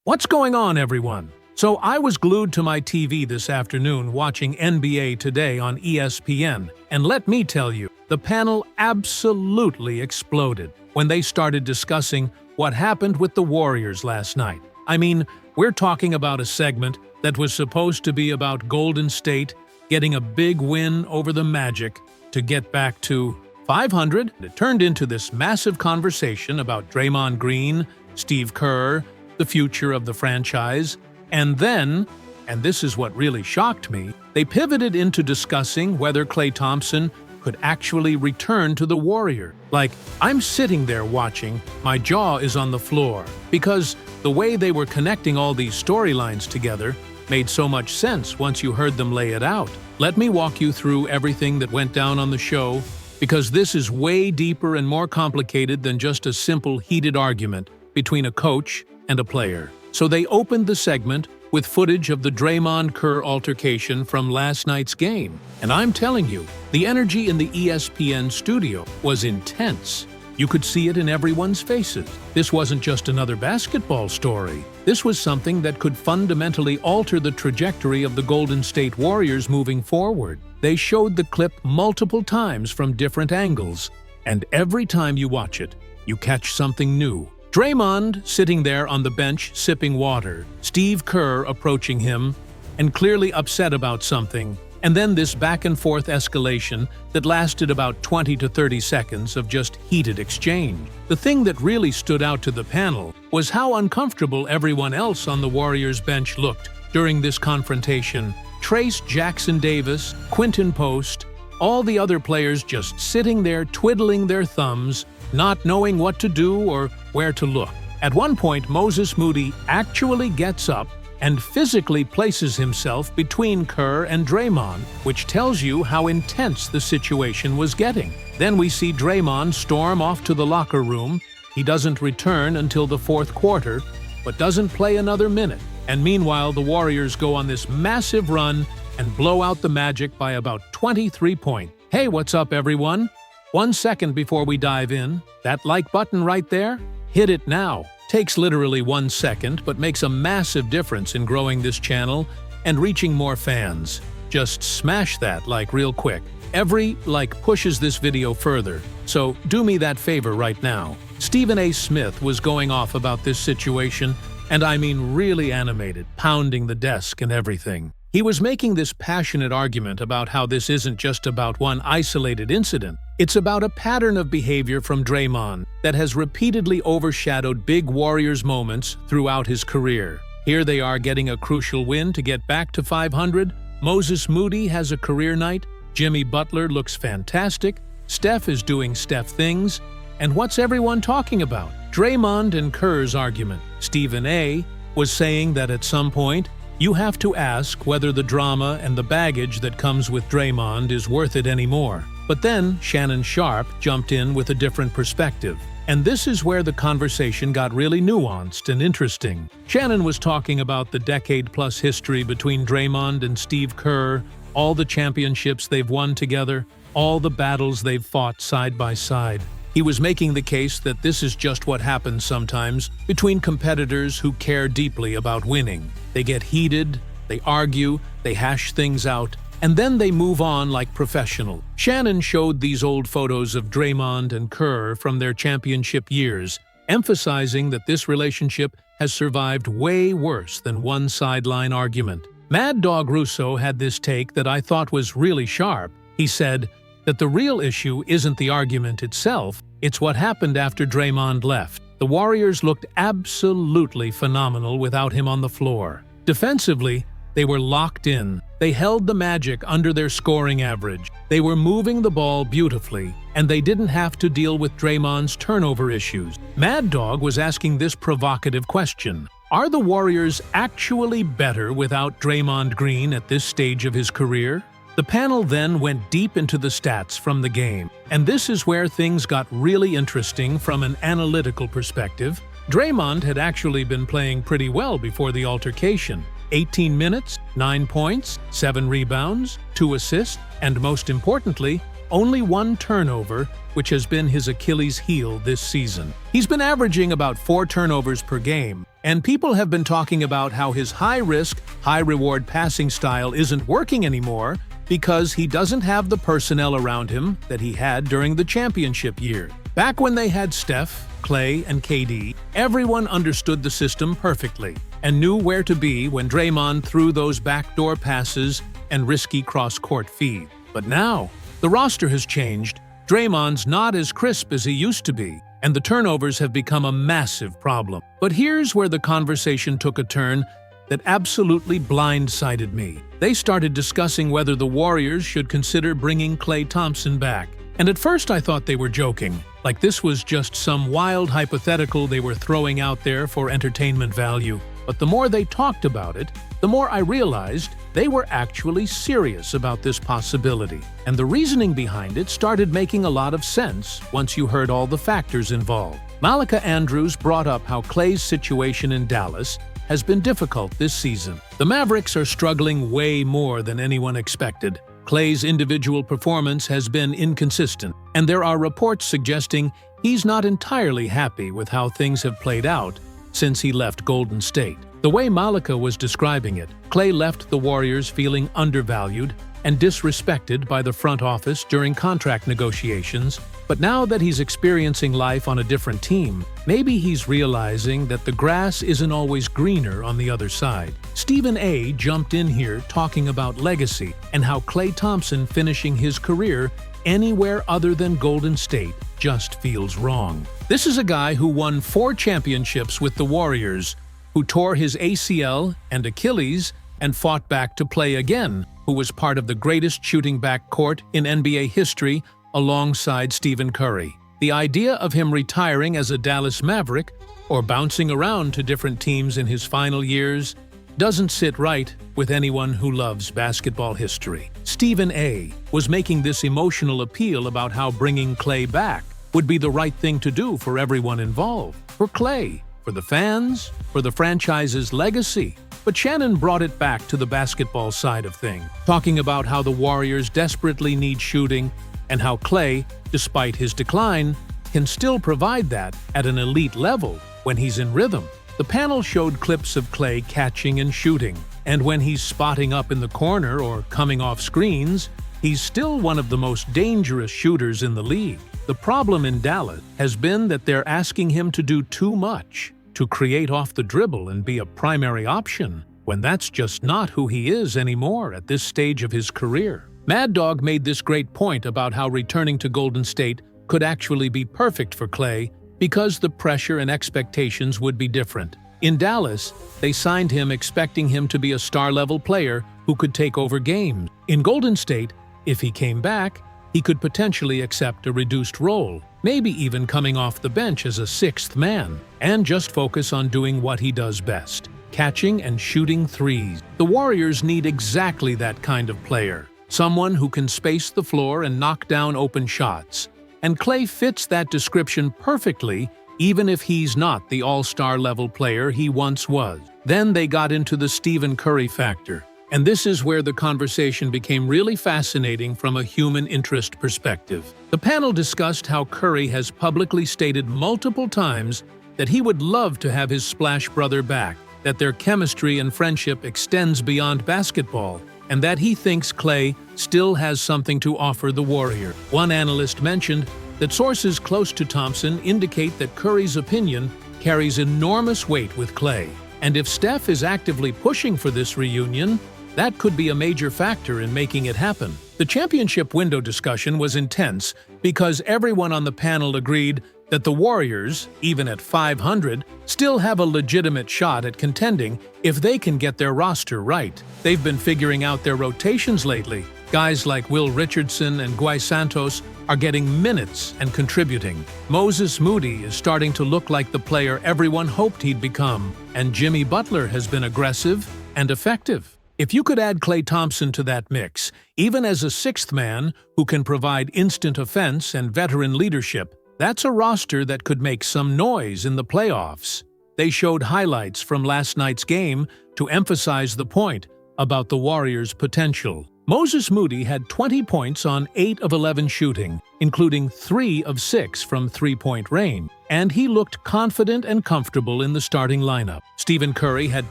What's going on, everyone? So I was glued to my TV this afternoon watching NBA Today on ESPN, and let me tell you, the panel absolutely exploded when they started discussing what happened with the Warriors last night. I mean, we're talking about a segment that was supposed to be about Golden State getting a big win over the Magic to get back to 500. It turned into this massive conversation about Draymond Green, Steve Kerr, the future of the franchise, and then, and this is what really shocked me, they pivoted into discussing whether Klay Thompson could actually return to the Warrior. Like, I'm sitting there watching, my jaw is on the floor, because the way they were connecting all these storylines together made so much sense once you heard them lay it out. Let me walk you through everything that went down on the show, because this is way deeper and more complicated than just a simple heated argument between a coach and a player. So they opened the segment with footage of the Draymond-Kerr altercation from last night's game. And I'm telling you, the energy in the ESPN studio was intense. You could see it in everyone's faces. This wasn't just another basketball story. This was something that could fundamentally alter the trajectory of the Golden State Warriors moving forward. They showed the clip multiple times from different angles, and every time you watch it, you catch something new. Draymond sitting there on the bench sipping water, Steve Kerr approaching him and clearly upset about something, and then this back-and-forth escalation that lasted about 20 to 30 seconds of just heated exchange. The thing that really stood out to the panel was how uncomfortable everyone else on the Warriors bench looked during this confrontation. Trace Jackson-Davis, Quinton Post, all the other players just sitting there twiddling their thumbs, not knowing what to do or where to look. At one point, Moses Moody actually gets up and physically places himself between Kerr and Draymond, which tells you how intense the situation was getting. Then we see Draymond storm off to the locker room. He doesn't return until the fourth quarter, but doesn't play another minute. And meanwhile, the Warriors go on this massive run and blow out the Magic by about 23 points. Hey, what's up, everyone? 1 second before we dive in, that like button right there, hit it now. Takes literally 1 second, but makes a massive difference in growing this channel and reaching more fans. Just smash that like real quick. Every like pushes this video further, so do me that favor right now. Stephen A. Smith was going off about this situation, and I mean really animated, pounding the desk and everything. He was making this passionate argument about how this isn't just about one isolated incident. It's about a pattern of behavior from Draymond that has repeatedly overshadowed big Warriors moments throughout his career. Here they are getting a crucial win to get back to 500. Moses Moody has a career night. Jimmy Butler looks fantastic. Steph is doing Steph things. And what's everyone talking about? Draymond and Kerr's argument. Stephen A. was saying that at some point, you have to ask whether the drama and the baggage that comes with Draymond is worth it anymore. But then Shannon Sharpe jumped in with a different perspective. And this is where the conversation got really nuanced and interesting. Shannon was talking about the decade-plus history between Draymond and Steve Kerr, all the championships they've won together, all the battles they've fought side by side. He was making the case that this is just what happens sometimes between competitors who care deeply about winning. They get heated, they argue, they hash things out, and then they move on like professionals. Shannon showed these old photos of Draymond and Kerr from their championship years, emphasizing that this relationship has survived way worse than one sideline argument. Mad Dog Russo had this take that I thought was really sharp. He said that the real issue isn't the argument itself, it's what happened after Draymond left. The Warriors looked absolutely phenomenal without him on the floor. Defensively, they were locked in. They held the Magic under their scoring average. They were moving the ball beautifully, and they didn't have to deal with Draymond's turnover issues. Mad Dog was asking this provocative question: are the Warriors actually better without Draymond Green at this stage of his career? The panel then went deep into the stats from the game, and this is where things got really interesting from an analytical perspective. Draymond had actually been playing pretty well before the altercation. 18 minutes, 9 points, 7 rebounds, 2 assists, and most importantly, only 1 turnover, which has been his Achilles heel this season. He's been averaging about 4 turnovers per game, And people have been talking about how his high-risk, high-reward passing style isn't working anymore because he doesn't have the personnel around him that he had during the championship year. Back when they had Steph, Klay, and KD, everyone understood the system perfectly and knew where to be when Draymond threw those backdoor passes and risky cross-court feed. But now, the roster has changed. Draymond's not as crisp as he used to be, and the turnovers have become a massive problem. But here's where the conversation took a turn that absolutely blindsided me. They started discussing whether the Warriors should consider bringing Klay Thompson back. And at first I thought they were joking, like this was just some wild hypothetical they were throwing out there for entertainment value. But the more they talked about it, the more I realized they were actually serious about this possibility. And the reasoning behind it started making a lot of sense once you heard all the factors involved. Malika Andrews brought up how Klay's situation in Dallas has been difficult this season. The Mavericks are struggling way more than anyone expected. Klay's individual performance has been inconsistent, and there are reports suggesting he's not entirely happy with how things have played out since he left Golden State. The way Malika was describing it, Klay left the Warriors feeling undervalued and disrespected by the front office during contract negotiations, but now that he's experiencing life on a different team, maybe he's realizing that the grass isn't always greener on the other side. Stephen A. jumped in here talking about legacy and how Klay Thompson finishing his career anywhere other than Golden State just feels wrong. This is a guy who won 4 championships with the Warriors, who tore his ACL and Achilles and fought back to play again, who was part of the greatest shooting backcourt in NBA history alongside Stephen Curry. The idea of him retiring as a Dallas Maverick or bouncing around to different teams in his final years doesn't sit right with anyone who loves basketball history. Stephen A. was making this emotional appeal about how bringing Klay back would be the right thing to do for everyone involved. For Klay, for the fans, for the franchise's legacy. But Shannon brought it back to the basketball side of things, talking about how the Warriors desperately need shooting and how Klay, despite his decline, can still provide that at an elite level when he's in rhythm. The panel showed clips of Klay catching and shooting, and when he's spotting up in the corner or coming off screens, he's still one of the most dangerous shooters in the league. The problem in Dallas has been that they're asking him to do too much, to create off the dribble and be a primary option, when that's just not who he is anymore at this stage of his career. Mad Dog made this great point about how returning to Golden State could actually be perfect for Klay because the pressure and expectations would be different. In Dallas, they signed him expecting him to be a star-level player who could take over games. In Golden State, if he came back, he could potentially accept a reduced role, maybe even coming off the bench as a 6th man, and just focus on doing what he does best, catching and shooting threes. The Warriors need exactly that kind of player, someone who can space the floor and knock down open shots. And Klay fits that description perfectly, even if he's not the all-star level player he once was. Then they got into the Stephen Curry factor. And this is where the conversation became really fascinating from a human interest perspective. The panel discussed how Curry has publicly stated multiple times that he would love to have his Splash brother back, that their chemistry and friendship extends beyond basketball, and that he thinks Klay still has something to offer the Warrior. One analyst mentioned that sources close to Thompson indicate that Curry's opinion carries enormous weight with Klay. And if Steph is actively pushing for this reunion, that could be a major factor in making it happen. The championship window discussion was intense because everyone on the panel agreed that the Warriors, even at 500, still have a legitimate shot at contending if they can get their roster right. They've been figuring out their rotations lately. Guys like Will Richardson and Guy Santos are getting minutes and contributing. Moses Moody is starting to look like the player everyone hoped he'd become, and Jimmy Butler has been aggressive and effective. If you could add Klay Thompson to that mix, even as a 6th man who can provide instant offense and veteran leadership, that's a roster that could make some noise in the playoffs. They showed highlights from last night's game to emphasize the point about the Warriors' potential. Moses Moody had 20 points on 8 of 11 shooting, including 3 of 6 from three-point range. and he looked confident and comfortable in the starting lineup. Stephen Curry had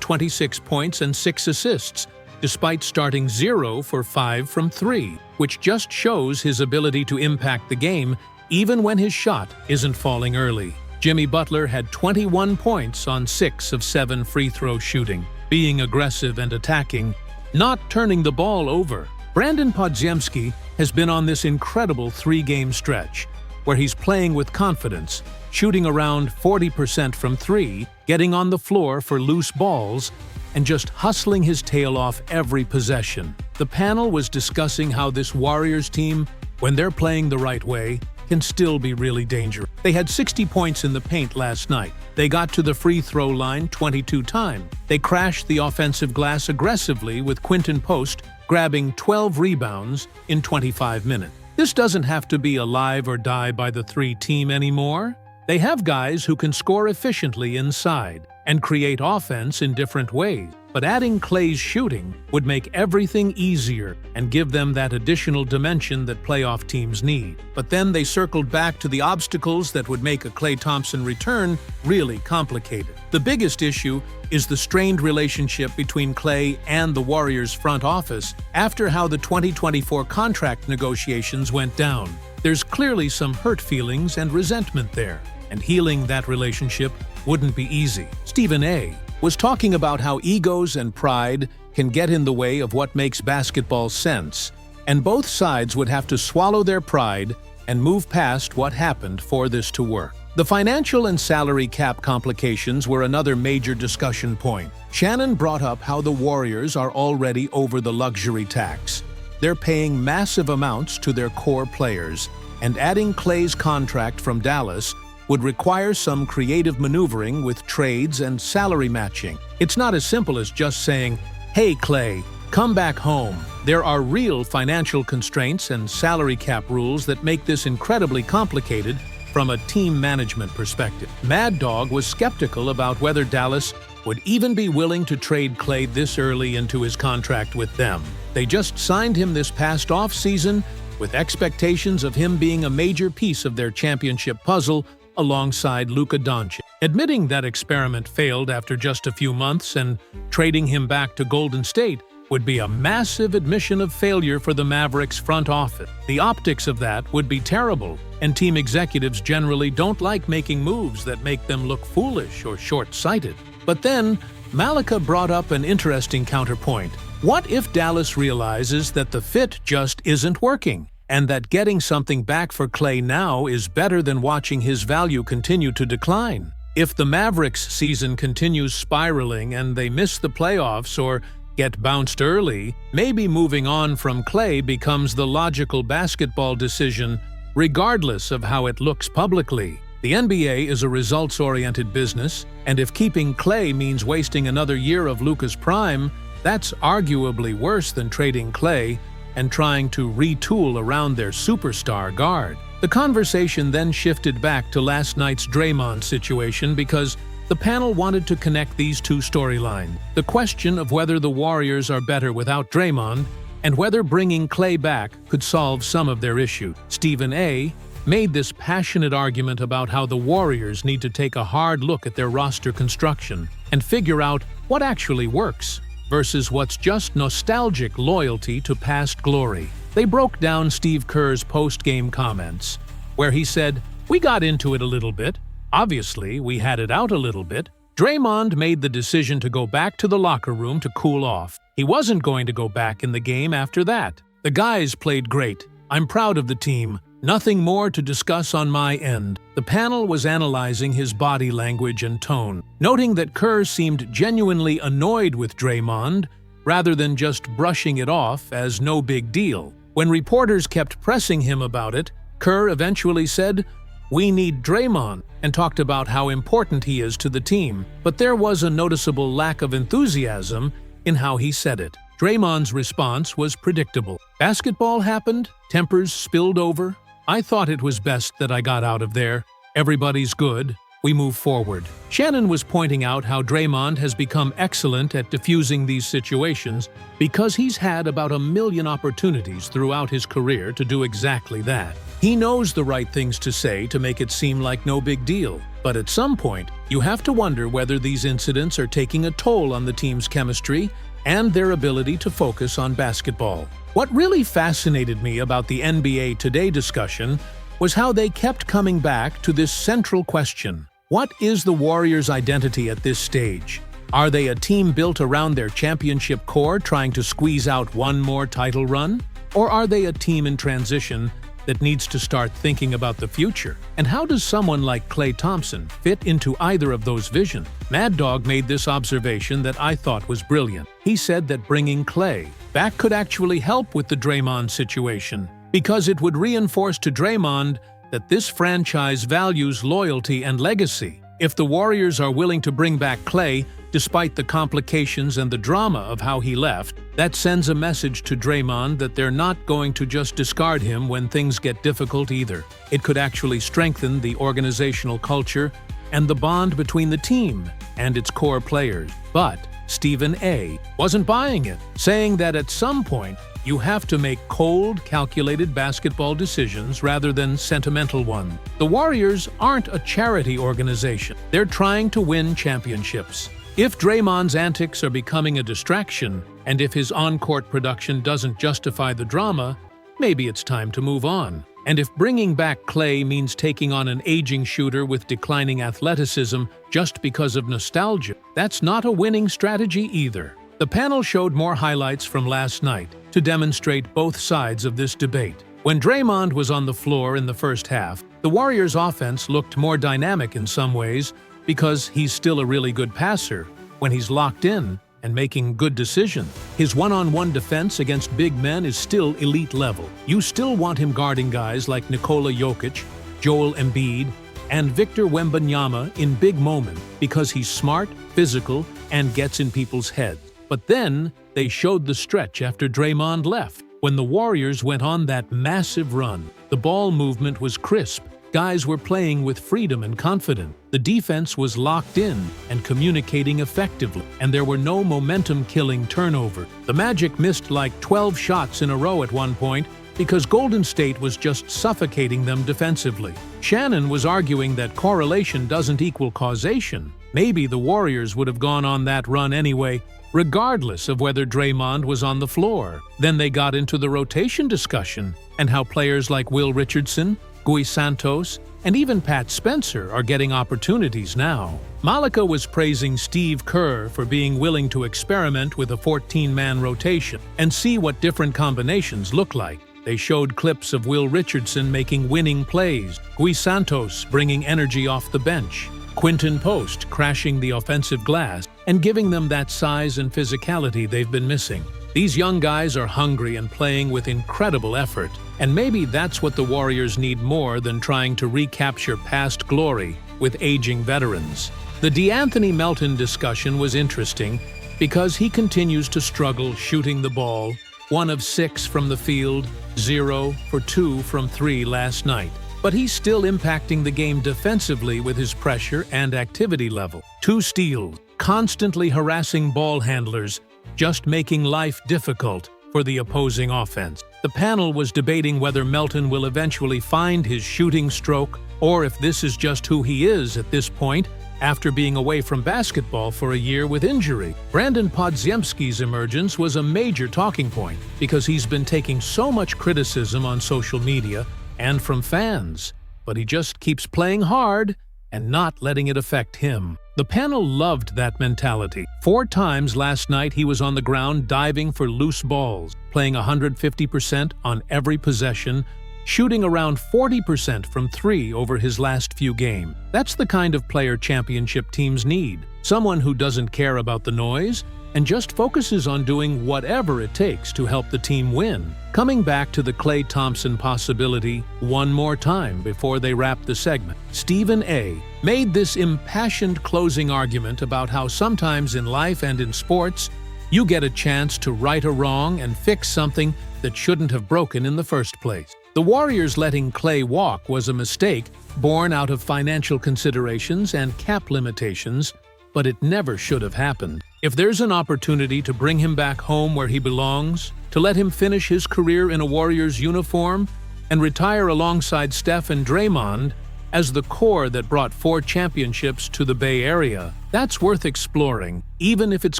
26 points and 6 assists, despite starting 0 for 5 from 3, which just shows his ability to impact the game even when his shot isn't falling early. Jimmy Butler had 21 points on 6 of 7 free throw shooting, being aggressive and attacking, not turning the ball over. Brandon Podziemski has been on this incredible 3-game stretch, where he's playing with confidence, shooting around 40% from 3, getting on the floor for loose balls, and just hustling his tail off every possession. The panel was discussing how this Warriors team, when they're playing the right way, can still be really dangerous. They had 60 points in the paint last night. They got to the free throw line 22 times. They crashed the offensive glass aggressively with Quinton Post grabbing 12 rebounds in 25 minutes. This doesn't have to be a live or die by the 3 team anymore. They have guys who can score efficiently inside and create offense in different ways. But adding Klay's shooting would make everything easier and give them that additional dimension that playoff teams need. But then they circled back to the obstacles that would make a Klay Thompson return really complicated. The biggest issue is the strained relationship between Klay and the Warriors front office after how the 2024 contract negotiations went down. There's clearly some hurt feelings and resentment there, and healing that relationship wouldn't be easy. Stephen A. was talking about how egos and pride can get in the way of what makes basketball sense, and both sides would have to swallow their pride and move past what happened for this to work. The financial and salary cap complications were another major discussion point. Shannon brought up how the Warriors are already over the luxury tax. They're paying massive amounts to their core players, and adding Klay's contract from Dallas would require some creative maneuvering with trades and salary matching. It's not as simple as just saying, "Hey Klay, come back home." There are real financial constraints and salary cap rules that make this incredibly complicated from a team management perspective. Mad Dog was skeptical about whether Dallas would even be willing to trade Klay this early into his contract with them. They just signed him this past offseason with expectations of him being a major piece of their championship puzzle alongside Luka Doncic. Admitting that experiment failed after just a few months and trading him back to Golden State would be a massive admission of failure for the Mavericks front office. The optics of that would be terrible, and team executives generally don't like making moves that make them look foolish or short-sighted. But then, Malika brought up an interesting counterpoint. What if Dallas realizes that the fit just isn't working, and that getting something back for Klay now is better than watching his value continue to decline? If the Mavericks season continues spiraling and they miss the playoffs or get bounced early, maybe moving on from Klay becomes the logical basketball decision, regardless of how it looks publicly. The NBA is a results-oriented business, and if keeping Klay means wasting another year of Luka's prime, that's arguably worse than trading Klay and trying to retool around their superstar guard. The conversation then shifted back to last night's Draymond situation because the panel wanted to connect these two storylines: the question of whether the Warriors are better without Draymond and whether bringing Klay back could solve some of their issues. Stephen A. made this passionate argument about how the Warriors need to take a hard look at their roster construction and figure out what actually works versus what's just nostalgic loyalty to past glory. They broke down Steve Kerr's post-game comments, where he said, "We got into it a little bit. Obviously, we had it out a little bit. Draymond made the decision to go back to the locker room to cool off. He wasn't going to go back in the game after that. The guys played great. I'm proud of the team. Nothing more to discuss on my end." The panel was analyzing his body language and tone, noting that Kerr seemed genuinely annoyed with Draymond rather than just brushing it off as no big deal. When reporters kept pressing him about it, Kerr eventually said, "We need Draymond," and talked about how important he is to the team. But there was a noticeable lack of enthusiasm in how he said it. Draymond's response was predictable. Basketball happened, tempers spilled over. I thought it was best that I got out of there. Everybody's good. We move forward. Shannon was pointing out how Draymond has become excellent at diffusing these situations because he's had about 1 million opportunities throughout his career to do exactly that. He knows the right things to say to make it seem like no big deal. But at some point, you have to wonder whether these incidents are taking a toll on the team's chemistry and their ability to focus on basketball. What really fascinated me about the NBA Today discussion was how they kept coming back to this central question. What is the Warriors' identity at this stage? Are they a team built around their championship core trying to squeeze out one more title run? Or are they a team in transition that needs to start thinking about the future? And how does someone like Klay Thompson fit into either of those visions? Mad Dog made this observation that I thought was brilliant. He said that bringing Klay back could actually help with the Draymond situation, because it would reinforce to Draymond that this franchise values loyalty and legacy. If the Warriors are willing to bring back Klay, despite the complications and the drama of how he left, that sends a message to Draymond that they're not going to just discard him when things get difficult either. It could actually strengthen the organizational culture and the bond between the team and its core players. But Stephen A. wasn't buying it, saying that at some point, you have to make cold, calculated basketball decisions rather than sentimental ones. The Warriors aren't a charity organization. They're trying to win championships. If Draymond's antics are becoming a distraction, and if his on-court production doesn't justify the drama, maybe it's time to move on. And if bringing back Klay means taking on an aging shooter with declining athleticism just because of nostalgia, that's not a winning strategy either. The panel showed more highlights from last night to demonstrate both sides of this debate. When Draymond was on the floor in the first half, the Warriors' offense looked more dynamic in some ways because he's still a really good passer when he's locked in and making good decisions. His one-on-one defense against big men is still elite level. You still want him guarding guys like Nikola Jokic, Joel Embiid, and Victor Wembanyama in big moments because he's smart, physical, and gets in people's heads. But then, they showed the stretch after Draymond left. When the Warriors went on that massive run, the ball movement was crisp. Guys were playing with freedom and confidence. The defense was locked in and communicating effectively, and there were no momentum-killing turnovers. The Magic missed like 12 shots in a row at one point because Golden State was just suffocating them defensively. Shannon was arguing that correlation doesn't equal causation. Maybe the Warriors would have gone on that run anyway, regardless of whether Draymond was on the floor. Then they got into the rotation discussion and how players like Will Richardson, Gui Santos, and even Pat Spencer are getting opportunities now. Malika was praising Steve Kerr for being willing to experiment with a 14-man rotation and see what different combinations look like. They showed clips of Will Richardson making winning plays, Gui Santos bringing energy off the bench, Quinton Post crashing the offensive glass and giving them that size and physicality they've been missing. These young guys are hungry and playing with incredible effort, and maybe that's what the Warriors need more than trying to recapture past glory with aging veterans. The DeAnthony Melton discussion was interesting because he continues to struggle shooting the ball, 1 of 6 from the field, 0 for 2 from 3 last night. But he's still impacting the game defensively with his pressure and activity level. 2 steals, constantly harassing ball handlers, just making life difficult for the opposing offense. The panel was debating whether Melton will eventually find his shooting stroke or if this is just who he is at this point after being away from basketball for a year with injury. Brandon Podziemski's emergence was a major talking point because he's been taking so much criticism on social media and from fans, but he just keeps playing hard and not letting it affect him. The panel loved that mentality. 4 times last night he was on the ground diving for loose balls, playing 150% on every possession, shooting around 40% from 3 over his last few games. That's the kind of player championship teams need. Someone who doesn't care about the noise and just focuses on doing whatever it takes to help the team win. Coming back to the Klay Thompson possibility one more time before they wrap the segment, Stephen A. made this impassioned closing argument about how sometimes in life and in sports, you get a chance to right a wrong and fix something that shouldn't have broken in the first place. The Warriors letting Klay walk was a mistake born out of financial considerations and cap limitations, but it never should have happened. If there's an opportunity to bring him back home where he belongs, to let him finish his career in a Warriors uniform, and retire alongside Steph and Draymond as the core that brought 4 championships to the Bay Area? That's worth exploring, even if it's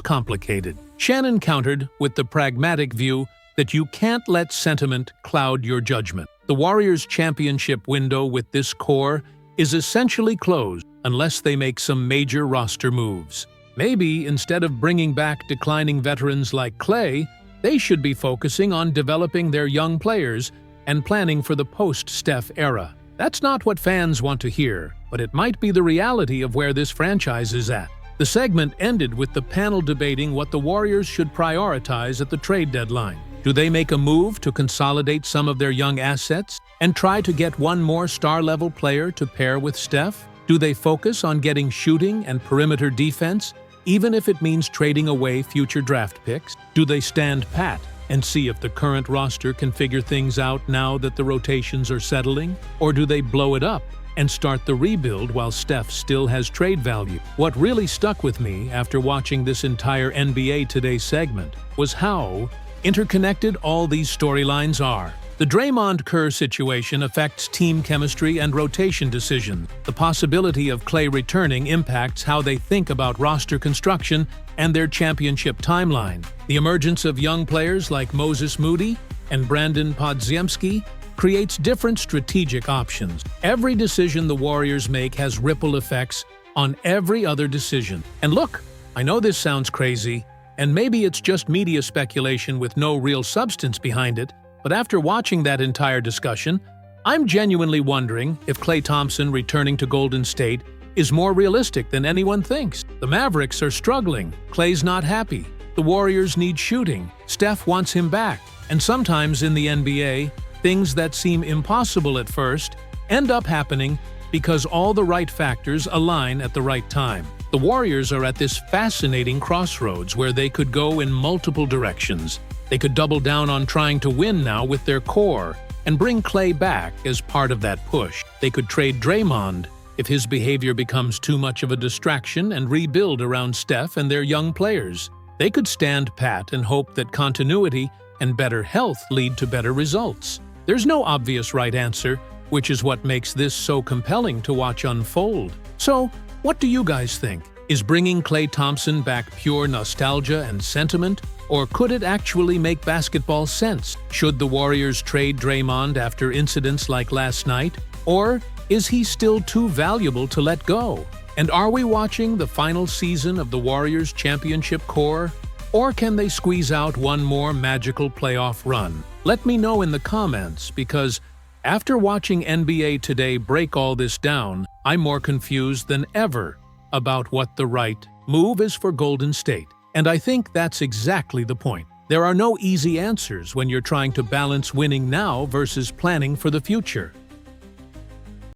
complicated. Shannon countered with the pragmatic view that you can't let sentiment cloud your judgment. The Warriors' championship window with this core is essentially closed unless they make some major roster moves. Maybe instead of bringing back declining veterans like Klay, they should be focusing on developing their young players and planning for the post-Steph era. That's not what fans want to hear, but it might be the reality of where this franchise is at. The segment ended with the panel debating what the Warriors should prioritize at the trade deadline. Do they make a move to consolidate some of their young assets and try to get one more star-level player to pair with Steph? Do they focus on getting shooting and perimeter defense, even if it means trading away future draft picks? Do they stand pat and see if the current roster can figure things out now that the rotations are settling? Or do they blow it up and start the rebuild while Steph still has trade value? What really stuck with me after watching this entire NBA Today segment was how interconnected all these storylines are. The Draymond-Kerr situation affects team chemistry and rotation decisions. The possibility of Klay returning impacts how they think about roster construction and their championship timeline. The emergence of young players like Moses Moody and Brandon Podziemski creates different strategic options. Every decision the Warriors make has ripple effects on every other decision. And look, I know this sounds crazy, and maybe it's just media speculation with no real substance behind it, but after watching that entire discussion, I'm genuinely wondering if Klay Thompson returning to Golden State is more realistic than anyone thinks. The Mavericks are struggling, Klay's not happy, the Warriors need shooting, Steph wants him back, and sometimes in the NBA, things that seem impossible at first end up happening because all the right factors align at the right time. The Warriors are at this fascinating crossroads where they could go in multiple directions. They could double down on trying to win now with their core and bring Klay back as part of that push. They could trade Draymond if his behavior becomes too much of a distraction and rebuild around Steph and their young players. They could stand pat and hope that continuity and better health lead to better results. There's no obvious right answer, which is what makes this so compelling to watch unfold. So, what do you guys think? Is bringing Klay Thompson back pure nostalgia and sentiment, or could it actually make basketball sense? Should the Warriors trade Draymond after incidents like last night, or is he still too valuable to let go? And are we watching the final season of the Warriors' championship core, or can they squeeze out one more magical playoff run? Let me know in the comments, because after watching NBA Today break all this down, I'm more confused than ever about what the right move is for Golden State. And I think that's exactly the point. There are no easy answers when you're trying to balance winning now versus planning for the future.